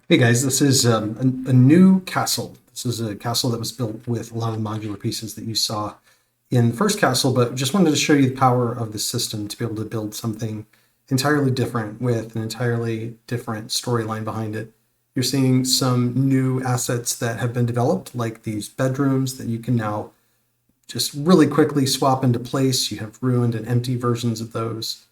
Hey guys, this is a new castle. This is a castle that was built with a lot of the modular pieces that you saw in the first castle, but just wanted to show you the power of the system to be able to build something entirely different with an entirely different storyline behind it. You're seeing some new assets that have been developed, like these bedrooms that you can now just really quickly swap into place. You have ruined and empty versions of those.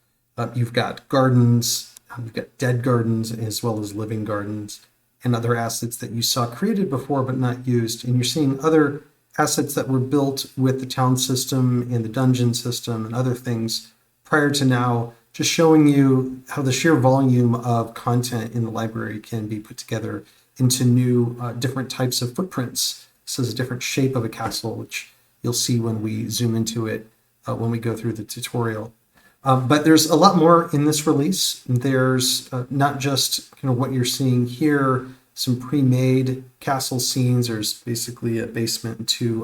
You've got gardens, you've got dead gardens as well as living gardens and other assets that you saw created before but not used. And you're seeing other assets that were built with the town system and the dungeon system and other things prior to now, just showing you how the sheer volume of content in the library can be put together into new different types of footprints. This is a different shape of a castle, which you'll see when we zoom into it when we go through the tutorial. But there's a lot more in this release. There's not just what you're seeing here, some pre-made castle scenes. There's basically a basement and three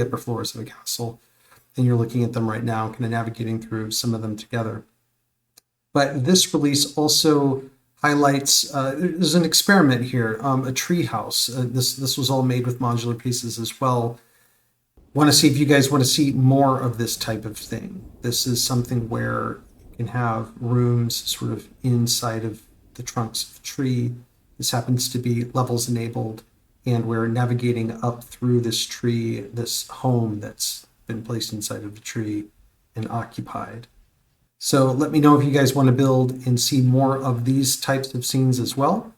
upper floors of a castle. And you're looking at them right now, kind of navigating through some of them together. But this release also highlights, there's an experiment here, a treehouse. This was all made with modular pieces as well. Want to see if you guys want to see more of this type of thing. This is something where you can have rooms sort of inside of the trunks of a tree. This happens to be levels enabled, and we're navigating up through this tree, this home that's been placed inside of the tree and occupied. So let me know if you guys want to build and see more of these types of scenes as well.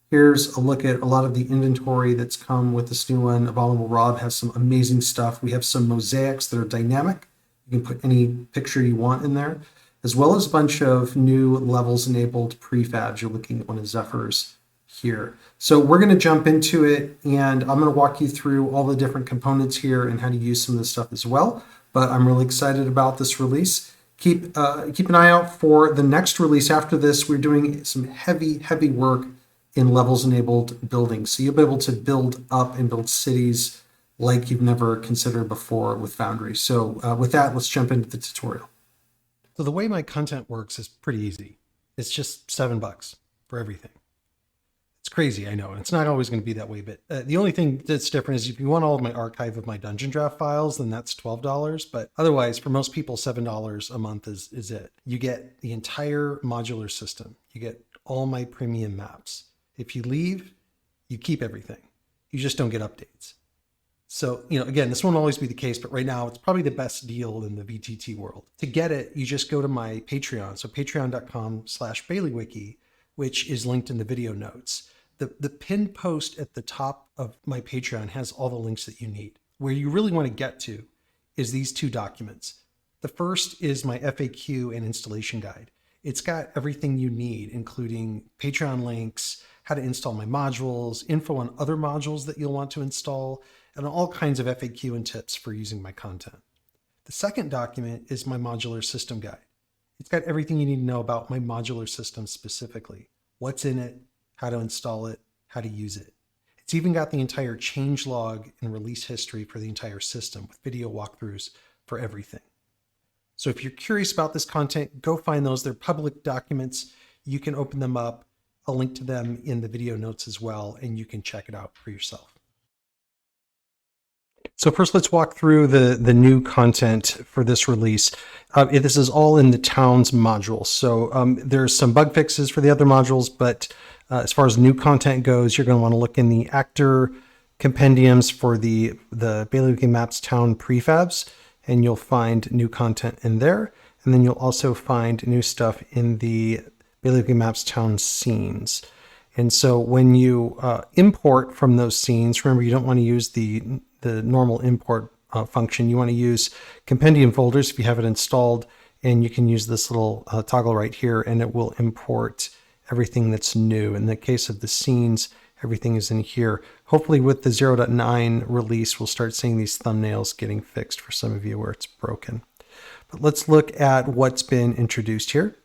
Here's a look at a lot of the inventory that's come with this new one. Abominablerob has some amazing stuff. We have some mosaics that are dynamic. You can put any picture you want in there, as well as a bunch of new levels enabled prefabs. You're looking at one of Zephyr's here. So we're going to jump into it, and I'm going to walk you through all the different components here and how to use some of this stuff as well. But I'm really excited about this release. Keep an eye out for the next release after this. We're doing some heavy work in levels enabled building. So you'll be able to build up and build cities like you've never considered before with Foundry. So with that, let's jump into the tutorial. So the way my content works is pretty easy. It's just $7 for everything. It's crazy, I know, and it's not always going to be that way, but the only thing that's different is if you want all of my archive of my dungeon draft files, then that's $12. But otherwise, for most people, $7 a month is it. You get the entire modular system. You get all my premium maps. If you leave, you keep everything. You just don't get updates. So, again, this won't always be the case, but right now it's probably the best deal in the VTT world. To get it, you just go to my Patreon. So patreon.com/Baileywiki, which is linked in the video notes. The pinned post at the top of my Patreon has all the links that you need. Where you really want to get to is these two documents. The first is my FAQ and installation guide. It's got everything you need, including Patreon links, how to install my modules, info on other modules that you'll want to install, and all kinds of FAQ and tips for using my content. The second document is my modular system guide. It's got everything you need to know about my modular system specifically, what's in it, how to install it, how to use it. It's even got the entire changelog and release history for the entire system with video walkthroughs for everything. So if you're curious about this content, go find those. They're public documents. You can open them up. I'll link to them in the video notes as well, and you can check it out for yourself. So first, let's walk through the new content for this release. This is all in the Towns module. So there's some bug fixes for the other modules, but as far as new content goes, you're going to want to look in the actor compendiums for the Baileywiki Maps Town prefabs, and you'll find new content in there. And then you'll also find new stuff in the Baileywiki Maps Town scenes. And so when you import from those scenes, remember you don't want to use the normal import function. You want to use compendium folders if you have it installed, and you can use this little toggle right here, and it will import everything that's new. In the case of the scenes, everything is in here. Hopefully with the 0.9 release, we'll start seeing these thumbnails getting fixed for some of you where it's broken. But let's look at what's been introduced here.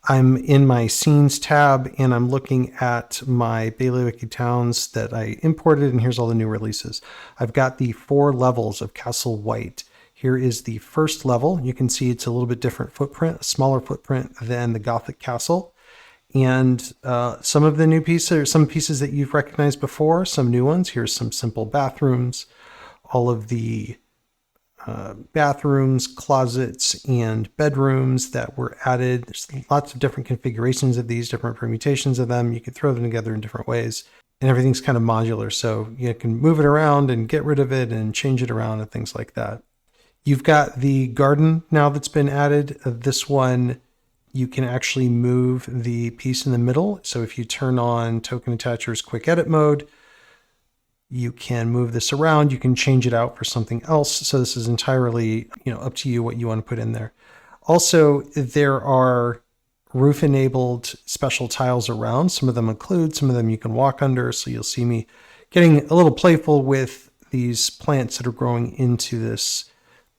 I'm in my scenes tab, and I'm looking at my Baileywiki Towns that I imported, and here's all the new releases. I've got the 4 levels of Castle White. Here is the first level. You can see it's a little bit different footprint, a smaller footprint than the Gothic Castle. And some of the new pieces are some pieces that you've recognized before, some new ones. Here's some simple bathrooms, all of the bathrooms, closets, and bedrooms that were added. There's lots of different configurations of these, different permutations of them. You can throw them together in different ways, and everything's kind of modular. So you can move it around and get rid of it and change it around and things like that. You've got the garden now that's been added. This one, you can actually move the piece in the middle. So if you turn on Token Attacher's quick edit mode, you can move this around. You can change it out for something else. So this is entirely, up to you what you want to put in there. Also, there are roof enabled special tiles around. Some of them include, some of them you can walk under. So you'll see me getting a little playful with these plants that are growing into this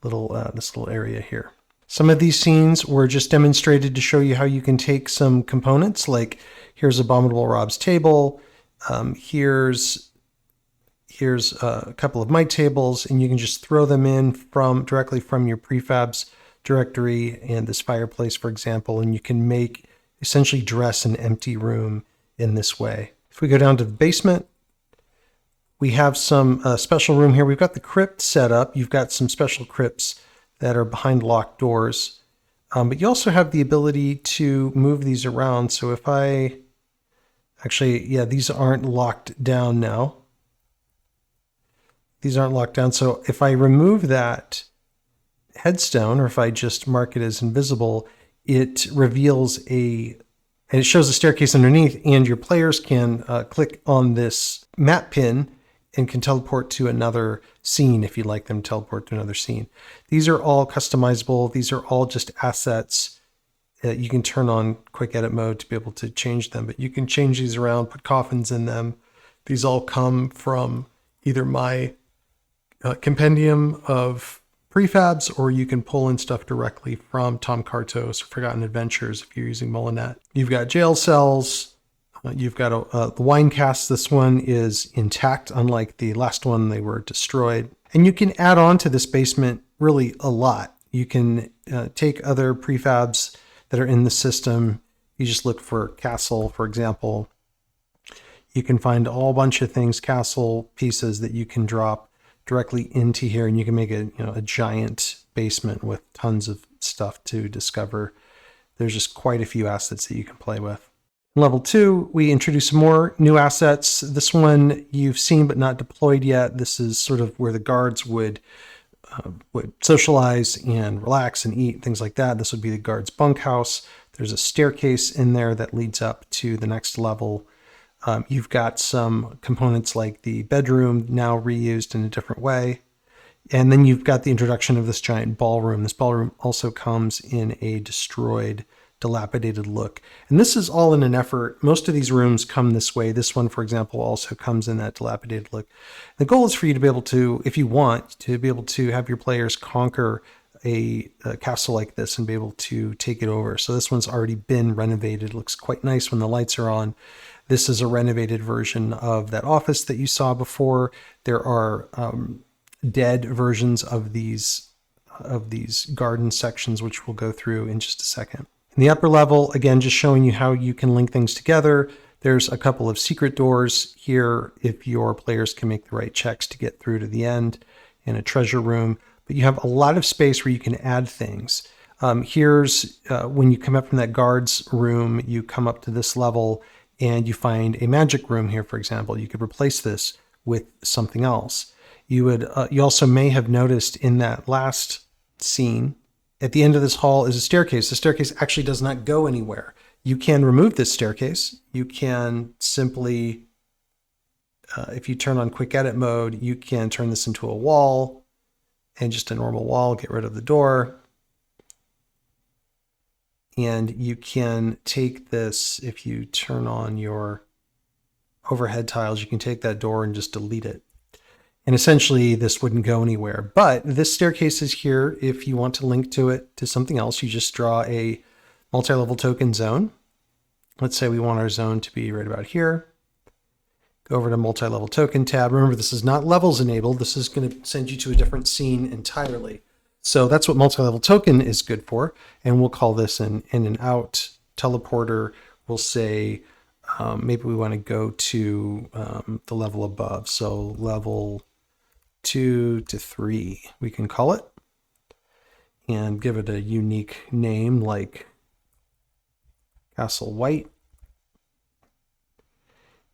little area here. Some of these scenes were just demonstrated to show you how you can take some components, like here's Abominablerob's table. Here's a couple of my tables, and you can just throw them in directly from your prefabs directory and this fireplace, for example, and you can essentially dress an empty room in this way. If we go down to the basement, we have some special room here. We've got the crypt set up. You've got some special crypts that are behind locked doors, but you also have the ability to move these around. So if these aren't locked down now. These aren't locked down. So if I remove that headstone, or if I just mark it as invisible, it reveals and it shows a staircase underneath, and your players can click on this map pin and can teleport to another scene if you'd like them to teleport to another scene. These are all customizable. These are all just assets that you can turn on quick edit mode to be able to change them, but you can change these around, put coffins in them. These all come from either my compendium of prefabs, or you can pull in stuff directly from Tom Cartos or Forgotten Adventures if you're using Molinet. You've got jail cells. You've got the wine casks. This one is intact, unlike the last one, they were destroyed. And you can add on to this basement really a lot. You can take other prefabs that are in the system. You just look for castle, for example. You can find a whole bunch of things, castle pieces that you can drop directly into here, and you can make a giant basement with tons of stuff to discover. There's just quite a few assets that you can play with. In level 2, we introduce some more new assets. This one you've seen but not deployed yet. This is sort of where the guards would socialize and relax and eat, things like that. This would be the guards' bunkhouse. There's a staircase in there that leads up to the next level. You've got some components like the bedroom now reused in a different way. And then you've got the introduction of this giant ballroom. This ballroom also comes in a destroyed, dilapidated look. And this is all in an effort. Most of these rooms come this way. This one, for example, also comes in that dilapidated look. The goal is for you to be able to, if you want, to be able to have your players conquer a castle like this and be able to take it over. So this one's already been renovated. It looks quite nice when the lights are on. This is a renovated version of that office that you saw before. There are dead versions of these garden sections, which we'll go through in just a second. In the upper level, again, just showing you how you can link things together. There's a couple of secret doors here if your players can make the right checks to get through to the end, and a treasure room. But you have a lot of space where you can add things. Here's when you come up from that guards room, you come up to this level, and you find a magic room here, for example. You could replace this with something else. You also may have noticed in that last scene, at the end of this hall is a staircase. The staircase actually does not go anywhere. You can remove this staircase. You can simply, if you turn on quick edit mode, you can turn this into a wall, and just a normal wall, get rid of the door. And you can take this, if you turn on your overhead tiles, you can take that door and just delete it. And essentially this wouldn't go anywhere. But this staircase is here. If you want to link to it to something else, you just draw a multi-level token zone. Let's say we want our zone to be right about here. Go over to multi-level token tab. Remember, this is not levels enabled. This is going to send you to a different scene entirely. So that's what multi-level token is good for. And we'll call this an in and out teleporter we'll say maybe we want to go to the level above. So level 2 to 3, we can call it, and give it a unique name like Castle White.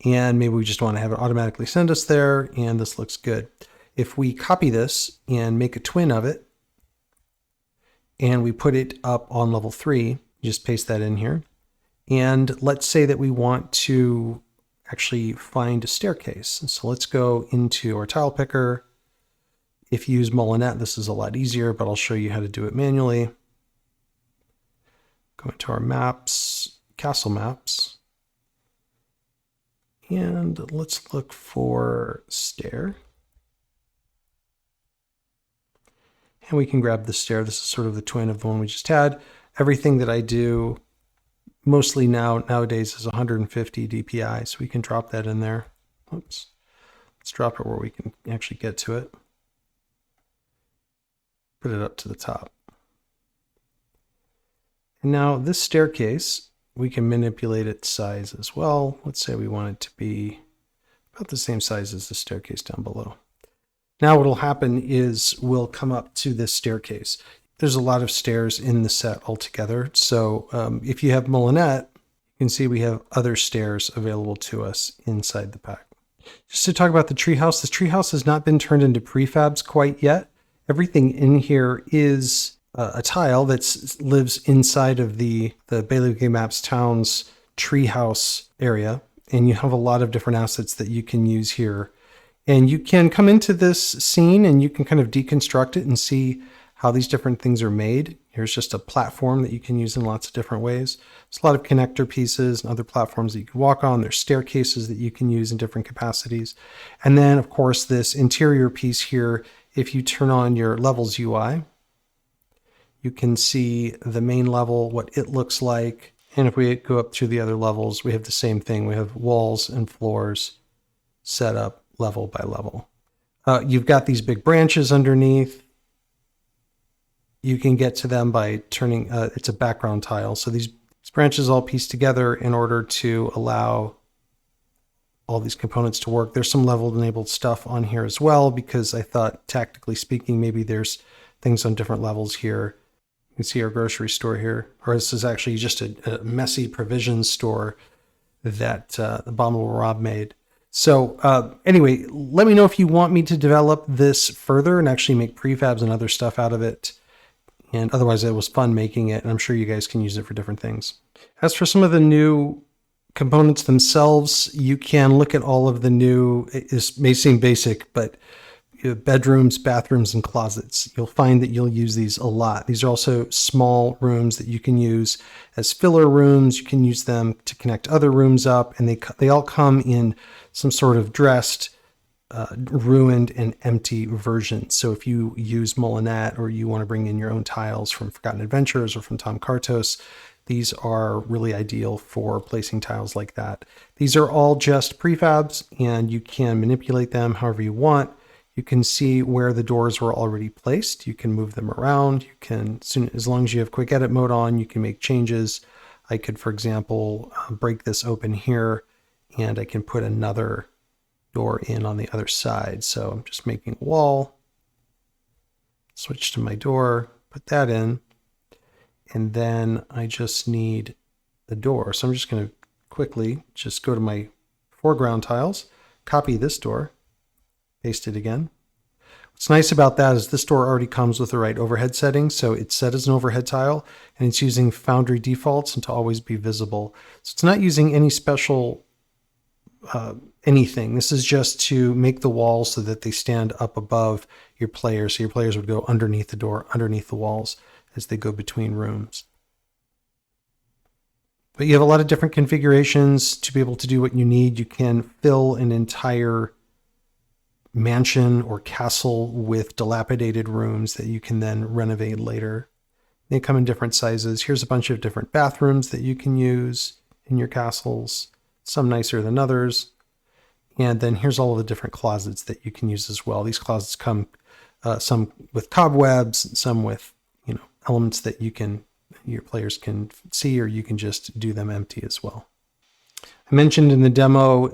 And maybe we just want to have it automatically send us there, and this looks good. If we copy this and make a twin of it, and we put it up on level 3, just paste that in here. And let's say that we want to actually find a staircase. So let's go into our tile picker. If you use Mulinette, this is a lot easier, but I'll show you how to do it manually. Go into our maps, castle maps. And let's look for stair. And we can grab the stair. This is sort of the twin of the one we just had. Everything that I do mostly nowadays is 150 DPI, so we can drop that in there. Oops. Let's drop it where we can actually get to it. Put it up to the top. And now this staircase, we can manipulate its size as well. Let's say we want it to be about the same size as the staircase down below. Now what will happen is we'll come up to this staircase. There's a lot of stairs in the set altogether. So if you have Mulinette, you can see we have other stairs available to us inside the pack. Just to talk about the treehouse, this treehouse has not been turned into prefabs quite yet. Everything in here is a tile that lives inside of the Baileywiki Maps Towns treehouse area. And you have a lot of different assets that you can use here. And you can come into this scene and you can kind of deconstruct it and see how these different things are made. Here's just a platform that you can use in lots of different ways. There's a lot of connector pieces and other platforms that you can walk on. There's staircases that you can use in different capacities. And then, of course, this interior piece here, if you turn on your levels UI, you can see the main level, what it looks like. And if we go up through the other levels, we have the same thing. We have walls and floors set up level by level. You've got these big branches underneath. You can get to them by turning, it's a background tile. So these branches all piece together in order to allow all these components to work. There's some level enabled stuff on here as well, because I thought, tactically speaking, maybe there's things on different levels here. You can see our grocery store here, or this is actually just a messy provision store that Abominablerob made. So anyway, let me know if you want me to develop this further and actually make prefabs and other stuff out of it. And otherwise, it was fun making it, and I'm sure you guys can use it for different things. As for some of the new components themselves, you can look at all of the new, it may seem basic, but bedrooms, bathrooms, and closets. You'll find that you'll use these a lot. These are also small rooms that you can use as filler rooms. You can use them to connect other rooms up, and they all come in some sort of dressed, ruined, and empty version. So if you use Mulinette, or you want to bring in your own tiles from Forgotten Adventures or from Tom Kartos, these are really ideal for placing tiles like that. These are all just prefabs, and you can manipulate them however you want. You can see where the doors were already placed. You can move them around. You can, as long as you have quick edit mode on, you can make changes. I could, for example, break this open here, and I can put another door in on the other side. So I'm just making a wall, switch to my door, put that in, and then I just need the door. So I'm just going to quickly just go to my foreground tiles, copy this door, paste it again. What's nice about that is this door already comes with the right overhead settings. So it's set as an overhead tile, and it's using Foundry defaults and to always be visible. So it's not using any special anything. This is just to make the walls so that they stand up above your players. So your players would go underneath the door, underneath the walls as they go between rooms. But you have a lot of different configurations to be able to do what you need. You can fill an entire mansion or castle with dilapidated rooms that you can then renovate later. They come in different sizes. Here's a bunch of different bathrooms that you can use in your castles, some nicer than others. And then here's all of the different closets that you can use as well. These closets come some with cobwebs, some with elements that you can your players can see, or you can just do them empty as well. I mentioned in the demo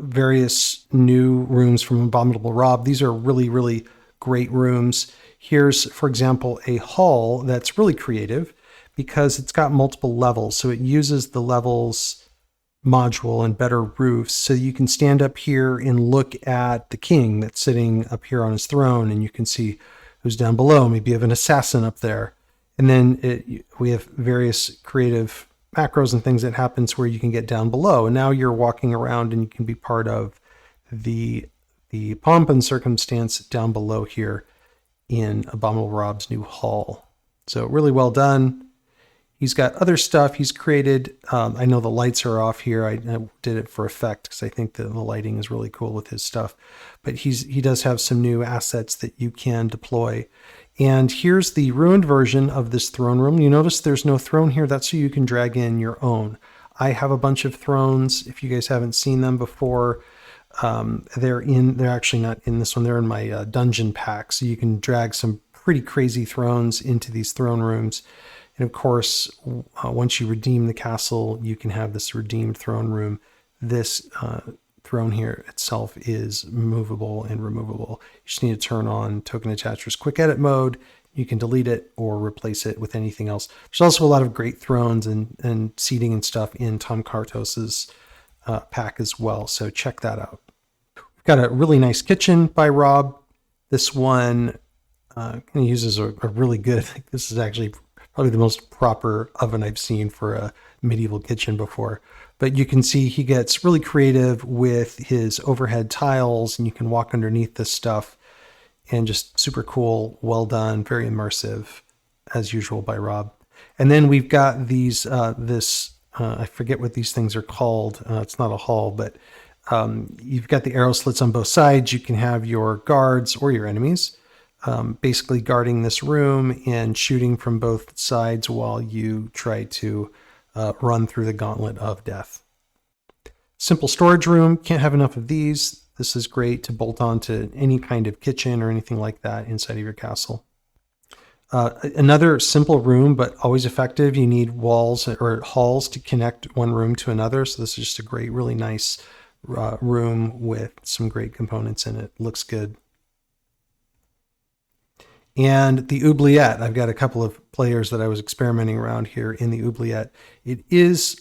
various new rooms from Abominablerob. These are really, really great rooms. Here's, for example, a hall that's really creative because it's got multiple levels. So it uses the levels module and better roofs. So you can stand up here and look at the king that's sitting up here on his throne, and you can see who's down below. Maybe you have an assassin up there. And then we have various creative macros and things that happens where you can get down below. And now you're walking around and you can be part of the pomp and circumstance down below here in Abominablerob's new hall. So really well done. He's got other stuff he's created. I know the lights are off here. I did it for effect because I think that the lighting is really cool with his stuff. But he does have some new assets that you can deploy. And here's the ruined version of this throne room. You notice there's no throne here. That's so you can drag in your own. I have a bunch of thrones. If you guys haven't seen them before, they're actually not in this one. They're in my dungeon pack. So you can drag some pretty crazy thrones into these throne rooms. And of course, once you redeem the castle, you can have this redeemed throne room. This throne here itself is movable and removable. You just need to turn on Token Attachers Quick Edit mode. You can delete it or replace it with anything else. There's also a lot of great thrones and seating and stuff in Tom Kartos's pack as well. So check that out. We've got a really nice kitchen by Rob. This one uses a really good, I think this is actually probably the most proper oven I've seen for a medieval kitchen before. But you can see he gets really creative with his overhead tiles, and you can walk underneath this stuff, and just super cool, well done, very immersive, as usual by Rob. And then we've got these, I forget what these things are called. It's not a hall, but you've got the arrow slits on both sides. You can have your guards or your enemies basically guarding this room and shooting from both sides while you try to run through the gauntlet of death. Simple storage room, can't have enough of these. This is great to bolt onto any kind of kitchen or anything like that inside of your castle. Another simple room, but always effective. You need walls or halls to connect one room to another. So this is just a great, really nice room with some great components in it. Looks good. And the oubliette, I've got a couple of players that I was experimenting around here in the oubliette. It is,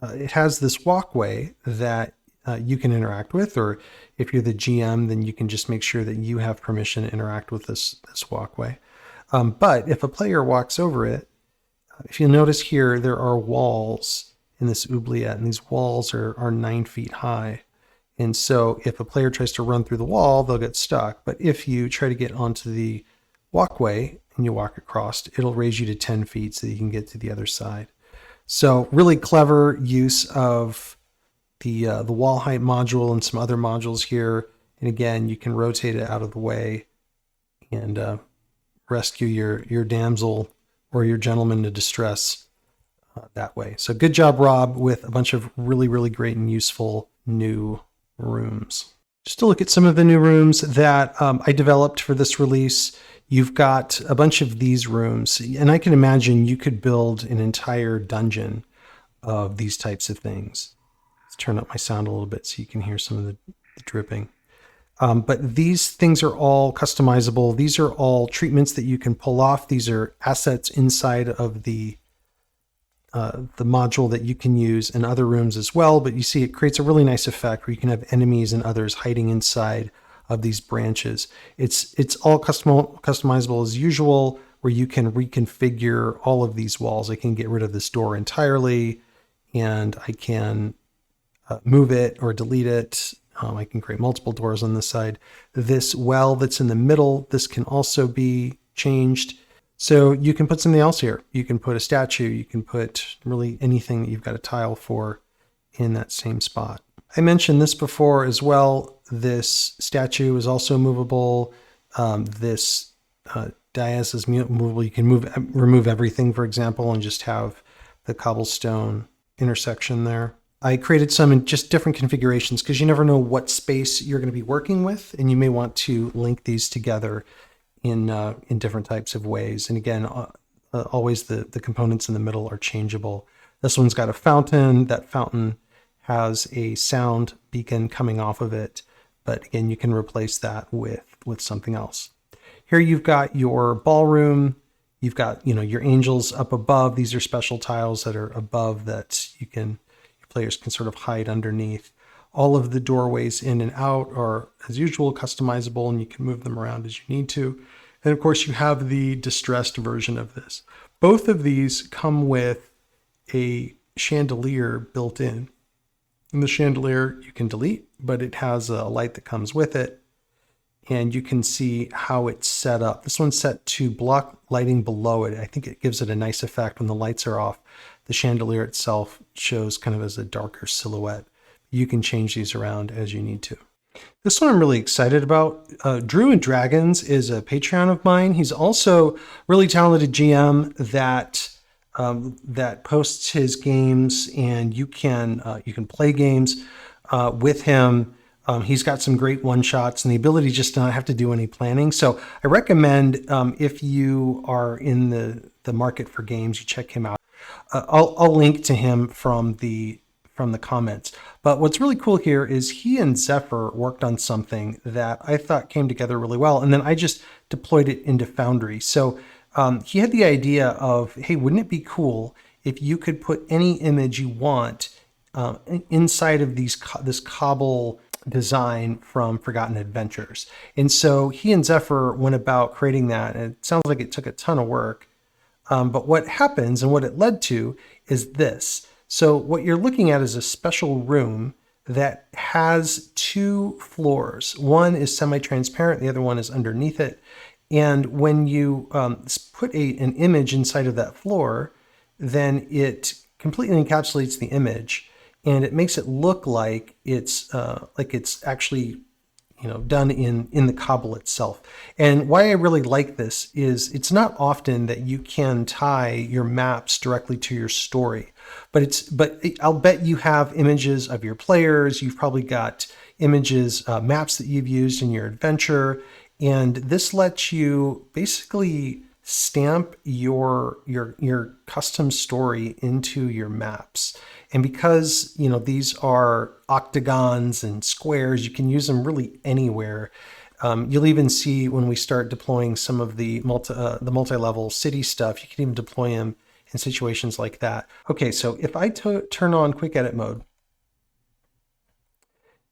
it has this walkway that you can interact with, or if you're the GM, then you can just make sure that you have permission to interact with this walkway. But if a player walks over it, if you notice here, there are walls in this oubliette, and these walls are 9 feet high. And so if a player tries to run through the wall, they'll get stuck. But if you try to get onto the walkway and you walk across, it'll raise you to 10 feet so you can get to the other side. So really clever use of the wall height module and some other modules here. And again, you can rotate it out of the way and rescue your damsel or your gentleman in distress that way. So good job, Rob, with a bunch of really, really great and useful new rooms. Just to look at some of the new rooms that I developed for this release, you've got a bunch of these rooms, and I can imagine you could build an entire dungeon of these types of things. Let's turn up my sound a little bit so you can hear some of the dripping. But these things are all customizable. These are all treatments that you can pull off. These are assets inside of the module that you can use in other rooms as well. But you see it creates a really nice effect where you can have enemies and others hiding inside of these branches. It's all customizable as usual, where you can reconfigure all of these walls. I can get rid of this door entirely, and I can move it or delete it. I can create multiple doors on this side. This well that's in the middle, this can also be changed. So you can put something else here. You can put a statue. You can put really anything that you've got a tile for in that same spot. I mentioned this before as well. This statue is also movable. This dais is movable. You can remove everything, for example, and just have the cobblestone intersection there. I created some in just different configurations because you never know what space you're going to be working with, and you may want to link these together in different types of ways. And again, always the components in the middle are changeable. This one's got a fountain. That fountain has a sound beacon coming off of it. But again, you can replace that with something else. Here you've got your ballroom. You've got, your angels up above. These are special tiles that are above that your players can sort of hide underneath. All of the doorways in and out are, as usual, customizable, and you can move them around as you need to. And of course, you have the distressed version of this. Both of these come with a chandelier built in. And the chandelier you can delete, but it has a light that comes with it. And you can see how it's set up. This one's set to block lighting below it. I think it gives it a nice effect when the lights are off. The chandelier itself shows kind of as a darker silhouette. You can change these around as you need to. This one I'm really excited about. Drew and Dragons is a Patreon of mine. He's also a really talented GM that posts his games, and you can play games with him. He's got some great one-shots and the ability just to not have to do any planning. So I recommend if you are in the market for games, you check him out. I'll link to him from the comments. But what's really cool here is he and Zephyr worked on something that I thought came together really well. And then I just deployed it into Foundry. So he had the idea of, hey, wouldn't it be cool if you could put any image you want inside of this cobble design from Forgotten Adventures. And so he and Zephyr went about creating that. And it sounds like it took a ton of work. But what happens and what it led to is this. So what you're looking at is a special room that has two floors. One is semi-transparent, the other one is underneath it. And when you put an image inside of that floor, then it completely encapsulates the image, and it makes it look like it's actually done in the cobble itself. And why I really like this is it's not often that you can tie your maps directly to your story, but I'll bet you have images of your players. You've probably got images, maps that you've used in your adventure, and this lets you basically stamp your custom story into your maps. And because these are octagons and squares, you can use them really anywhere. You'll even see when we start deploying some of the multi-level city stuff, you can even deploy them in situations like that. Okay, so if I turn on quick edit mode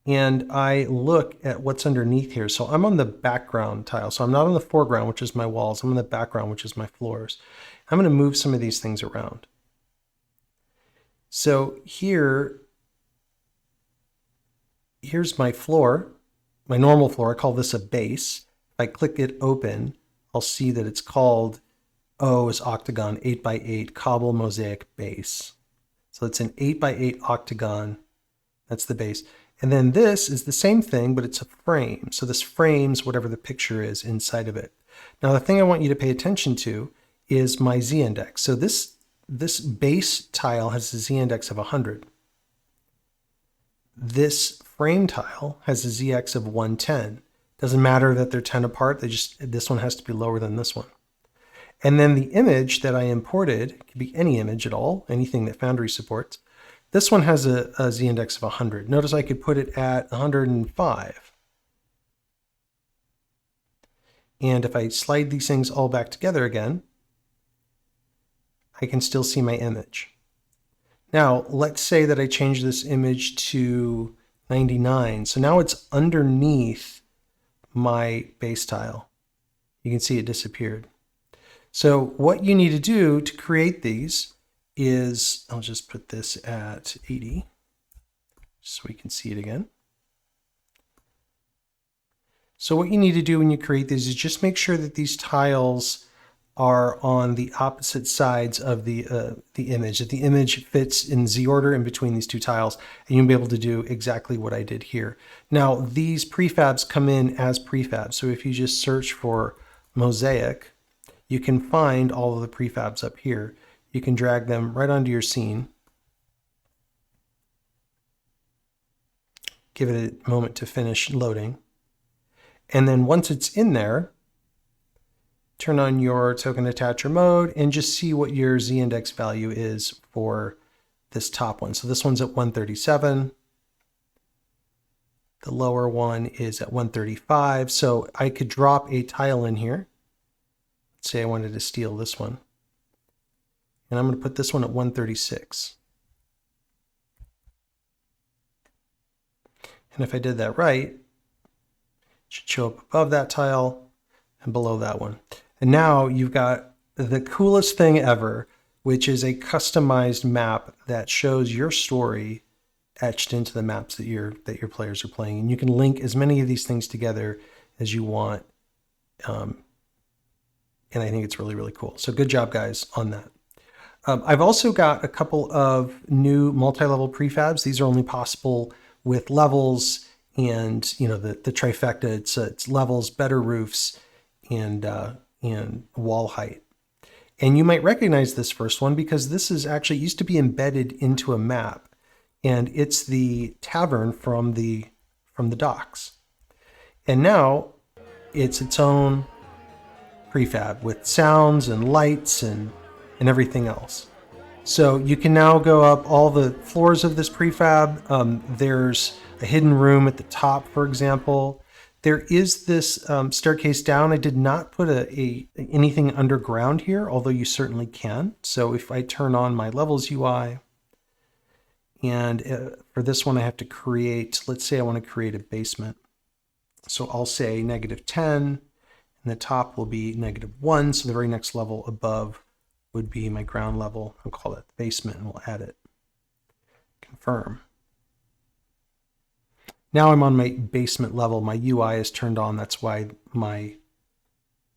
and I look at what's underneath here, so I'm on the background tile. So I'm not on the foreground, which is my walls. I'm on the background, which is my floors. I'm going to move some of these things around. So here's my floor, my normal floor. I call this a base. If I click it open, I'll see that it's called is octagon 8x8 cobble mosaic base. So it's an 8x8 octagon. That's the base. And then this is the same thing, but it's a frame. So this frames whatever the picture is inside of it. Now, the thing I want you to pay attention to is my z-index. So this base tile has a z-index of 100. This frame tile has a z-index of 110. Doesn't matter that they're 10 apart. This one has to be lower than this one. And then the image that I imported could be any image at all, anything that Foundry supports. This one has a z-index of 100. Notice I could put it at 105. And if I slide these things all back together again, I can still see my image. Now, let's say that I change this image to 99. So now it's underneath my base tile. You can see it disappeared. So what you need to do to create these is, I'll just put this at 80 so we can see it again. So what you need to do when you create these is just make sure that these tiles are on the opposite sides of the image, that the image fits in Z order in between these two tiles, and you'll be able to do exactly what I did here. Now, these prefabs come in as prefabs. So if you just search for Mosaic, you can find all of the prefabs up here. You can drag them right onto your scene. Give it a moment to finish loading. And then once it's in there, turn on your token attacher mode, and just see what your z-index value is for this top one. So this one's at 137. The lower one is at 135. So I could drop a tile in here. Let's say I wanted to steal this one. And I'm going to put this one at 136. And if I did that right, it should show up above that tile and below that one. And now you've got the coolest thing ever, which is a customized map that shows your story etched into the maps that your players are playing. And you can link as many of these things together as you want. And I think it's really, really cool. So good job, guys, on that. I've also got a couple of new multi-level prefabs. These are only possible with levels and the trifecta. It's levels, better roofs, and wall height. And you might recognize this first one because this is actually used to be embedded into a map, and it's the Tavern from the docks. And now it's its own prefab with sounds and lights and everything else. So you can now go up all the floors of this prefab. There's a hidden room at the top, for example. There is this staircase down. I did not put anything underground here, although you certainly can. So if I turn on my levels UI, and for this one I have to create, let's say I want to create a basement. So I'll say -10, and the top will be -1. So the very next level above would be my ground level. I'll call it basement, and we'll add it. Confirm. Now I'm on my basement level. My UI is turned on. That's why my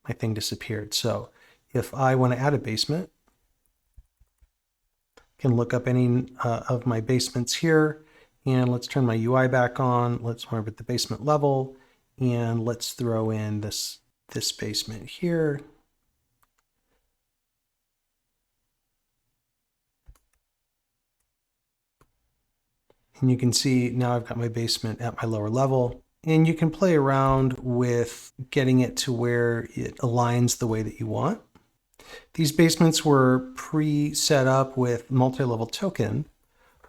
thing disappeared. So if I want to add a basement, I can look up any of my basements here, and let's turn my UI back on. Let's mark at the basement level, and let's throw in this basement here. And you can see now I've got my basement at my lower level, and you can play around with getting it to where it aligns the way that you want. These basements were pre-set up with multi-level token,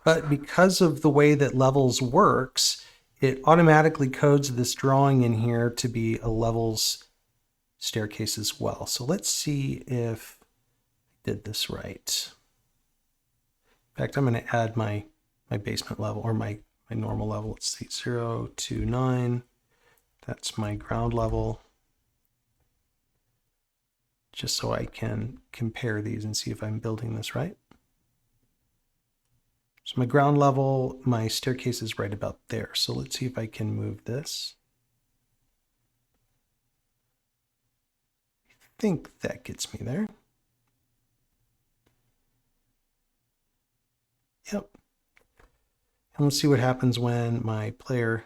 but because of the way that levels works, it automatically codes this drawing in here to be a levels staircase as well. So let's see if I did this right. In fact, I'm going to add my basement level, or my normal level. Let's see, 0 to 9. That's my ground level. Just so I can compare these and see if I'm building this right. So my ground level, my staircase is right about there. So let's see if I can move this. I think that gets me there. Yep. And let's see what happens when my player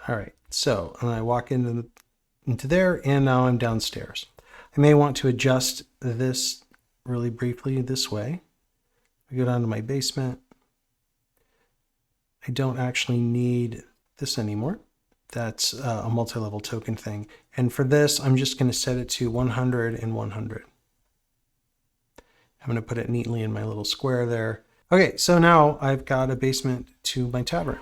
all right, so I walk into there, and now I'm downstairs. I may want to adjust this really briefly this way. I go down to my basement. I don't actually need this anymore. That's a multi-level token thing. And for this, I'm just going to set it to 100 and 100. I'm going to put it neatly in my little square there. Okay, so now I've got a basement to my tavern.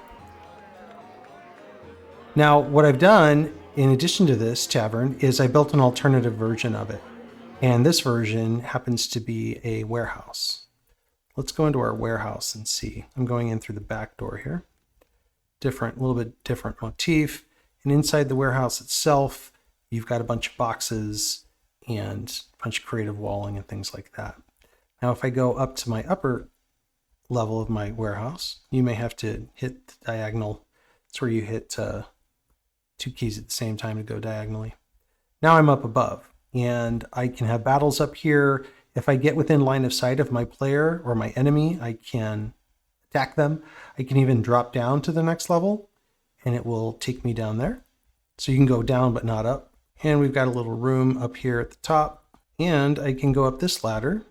Now, what I've done, in addition to this tavern, is I built an alternative version of it. And this version happens to be a warehouse. Let's go into our warehouse and see. I'm going in through the back door here. A little bit different motif. And inside the warehouse itself, you've got a bunch of boxes and a bunch of creative walling and things like that. Now, if I go up to my upper level of my warehouse, you may have to hit the diagonal. It's where you hit 2 keys at the same time to go diagonally. Now I'm up above, and I can have battles up here. If I get within line of sight of my player or my enemy, I can attack them. I can even drop down to the next level, and it will take me down there. So you can go down but not up. And we've got a little room up here at the top, and I can go up this ladder,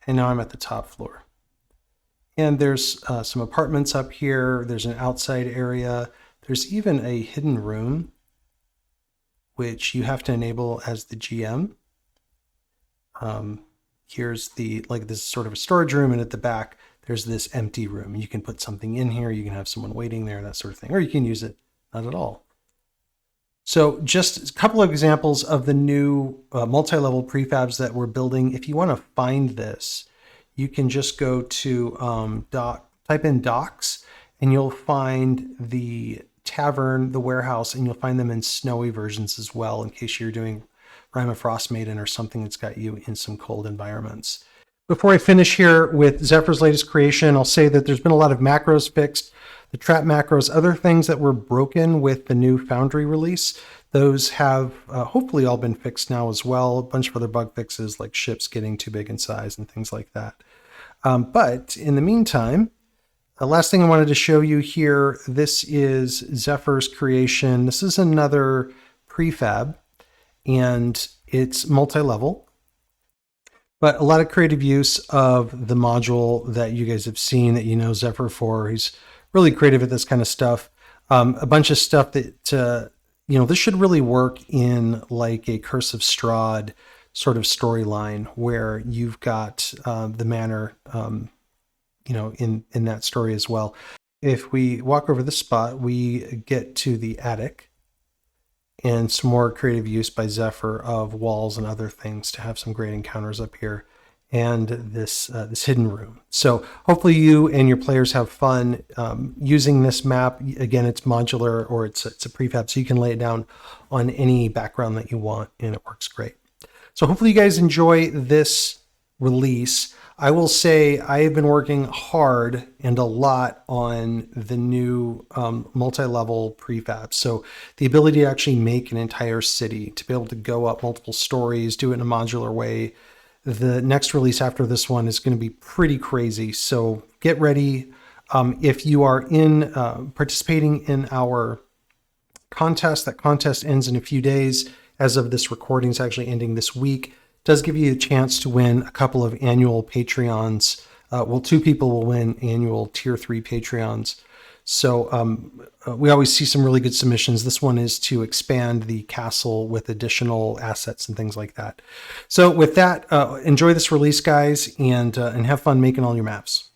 and now I'm at the top floor. And there's some apartments up here. There's an outside area. There's even a hidden room, which you have to enable as the GM. Here's this sort of a storage room, and at the back, there's this empty room. You can put something in here. You can have someone waiting there, that sort of thing, or you can use it not at all. So just a couple of examples of the new multi-level prefabs that we're building. If you want to find this, you can just go to type in docs, and you'll find the Tavern, the warehouse, and you'll find them in snowy versions as well, in case you're doing Rime of Frost Maiden or something that's got you in some cold environments. Before I finish here with Zephyr's latest creation, I'll say that there's been a lot of macros fixed, the trap macros, other things that were broken with the new Foundry release. Those have hopefully all been fixed now as well. A bunch of other bug fixes like ships getting too big in size and things like that. But in the meantime, the last thing I wanted to show you here, this is Zephyr's creation. This is another prefab, and it's multi-level, but a lot of creative use of the module that you guys have seen, that you know Zephyr for. He's really creative at this kind of stuff. A bunch of stuff that, this should really work in like a Curse of Strahd sort of storyline, where you've got the Manor, in that story as well. If we walk over this spot, we get to the attic, and some more creative use by Zephyr of walls and other things to have some great encounters up here, and this hidden room. So hopefully you and your players have fun using this map. Again, it's modular, or it's a prefab, so you can lay it down on any background that you want, and it works great. So hopefully you guys enjoy this release. I will say I have been working hard and a lot on the new multi-level prefab. So the ability to actually make an entire city, to be able to go up multiple stories, do it in a modular way. The next release after this one is going to be pretty crazy. So get ready. If you are participating in our contest, that contest ends in a few days. As of this recording, it's actually ending this week. Does give you a chance to win a couple of annual Patreons. 2 people will win annual tier 3 Patreons. So we always see some really good submissions. This one is to expand the castle with additional assets and things like that. So with that, enjoy this release, guys, and have fun making all your maps.